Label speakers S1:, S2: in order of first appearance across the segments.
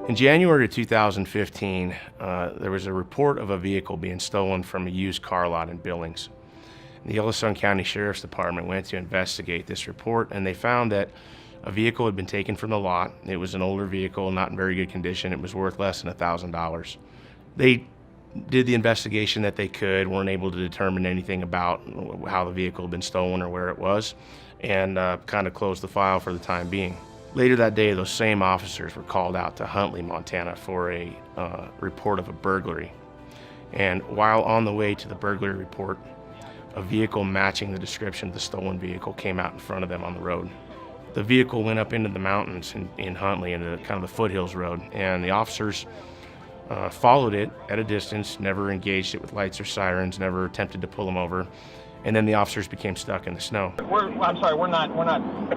S1: In January of 2015, there was a report of a vehicle being stolen from a used car lot in Billings. The Yellowstone County Sheriff's Department went to investigate this report, and they found that a vehicle had been taken from the lot. It was an older vehicle, not in very good condition. It was worth less than $1,000. They did the investigation that they could, weren't able to determine anything about how the vehicle had been stolen or where it was, and kind of closed the file for the time being. Later that day, those same officers were called out to Huntley, Montana for a report of a burglary. And while on the way to the burglary report, a vehicle matching the description of the stolen vehicle came out in front of them on the road. The vehicle went up into the mountains in Huntley, into kind of the foothills road, and the officers followed it at a distance, never engaged it with lights or sirens, never attempted to pull them over, and then the officers became stuck in the snow.
S2: I'm sorry, we're not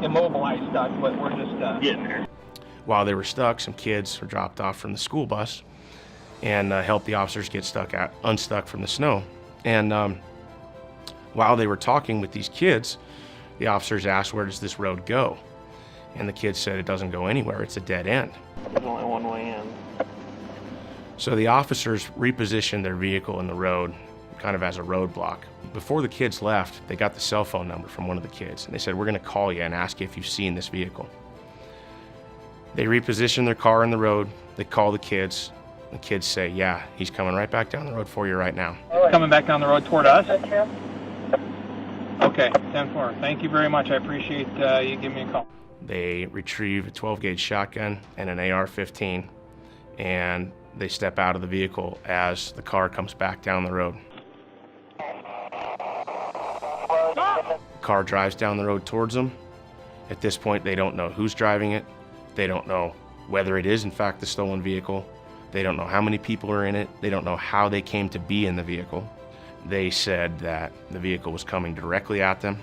S2: immobilized stuck, but we're just getting there.
S1: While they were stuck, some kids were dropped off from the school bus and helped the officers get unstuck from the snow. And while they were talking with these kids, the officers asked, "Where does this road go?" And the kids said, "It doesn't go anywhere, it's a dead end."
S2: There's only one way in.
S1: So the officers repositioned their vehicle in the road, kind of as a roadblock. Before the kids left, they got the cell phone number from one of the kids, and they said, "We're gonna call you and ask you if you've seen this vehicle." They repositioned their car in the road, they call the kids say, "Yeah, he's coming right back down the road for you right now."
S2: Coming back down the road toward us? Okay, 10-4. Thank you very much. I appreciate you giving me a call.
S1: They retrieve a 12-gauge shotgun and an AR-15, and they step out of the vehicle as the car comes back down the road. The car drives down the road towards them. At this point, they don't know who's driving it. They don't know whether it is, in fact, the stolen vehicle. They don't know how many people are in it. They don't know how they came to be in the vehicle. They said that the vehicle was coming directly at them,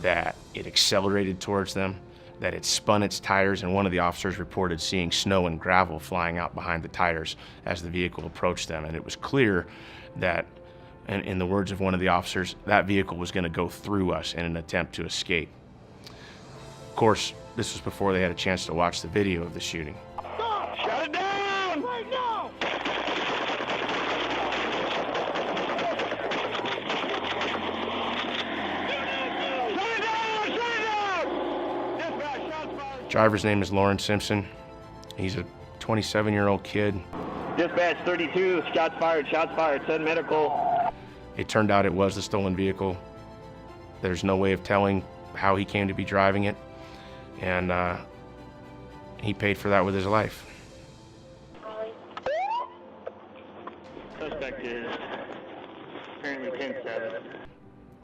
S1: that it accelerated towards them, that it spun its tires, and one of the officers reported seeing snow and gravel flying out behind the tires as the vehicle approached them. And it was clear that, in the words of one of the officers, that vehicle was going to go through us in an attempt to escape. Of course, this was before they had a chance to watch the video of the shooting.
S2: Shut it down! Right now!
S1: Driver's name is Loren Simpson. He's a 27-year-old kid.
S3: Dispatch 32, shots fired, send medical.
S1: It turned out it was the stolen vehicle. There's no way of telling how he came to be driving it, and he paid for that with his life.
S3: Suspect is apparently 10-7.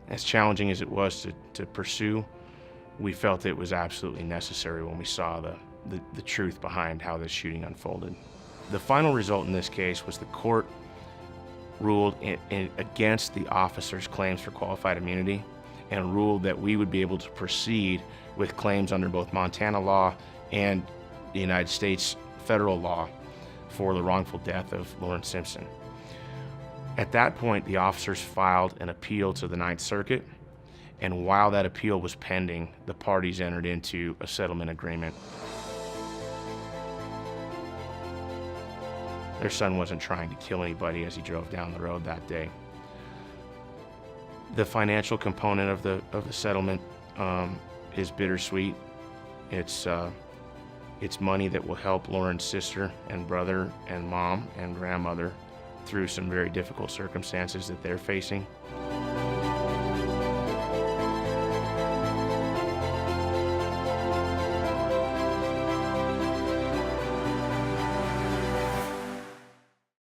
S1: As challenging as it was to pursue, we felt it was absolutely necessary when we saw the truth behind how this shooting unfolded. The final result in this case was the court ruled against the officers' claims for qualified immunity and ruled that we would be able to proceed with claims under both Montana law and the United States federal law for the wrongful death of Loren Simpson. At that point, the officers filed an appeal to the Ninth Circuit, and while that appeal was pending, the parties entered into a settlement agreement. Their son wasn't trying to kill anybody as he drove down the road that day. The financial component of the settlement is bittersweet. It's money that will help Loren's sister and brother and mom and grandmother through some very difficult circumstances that they're facing.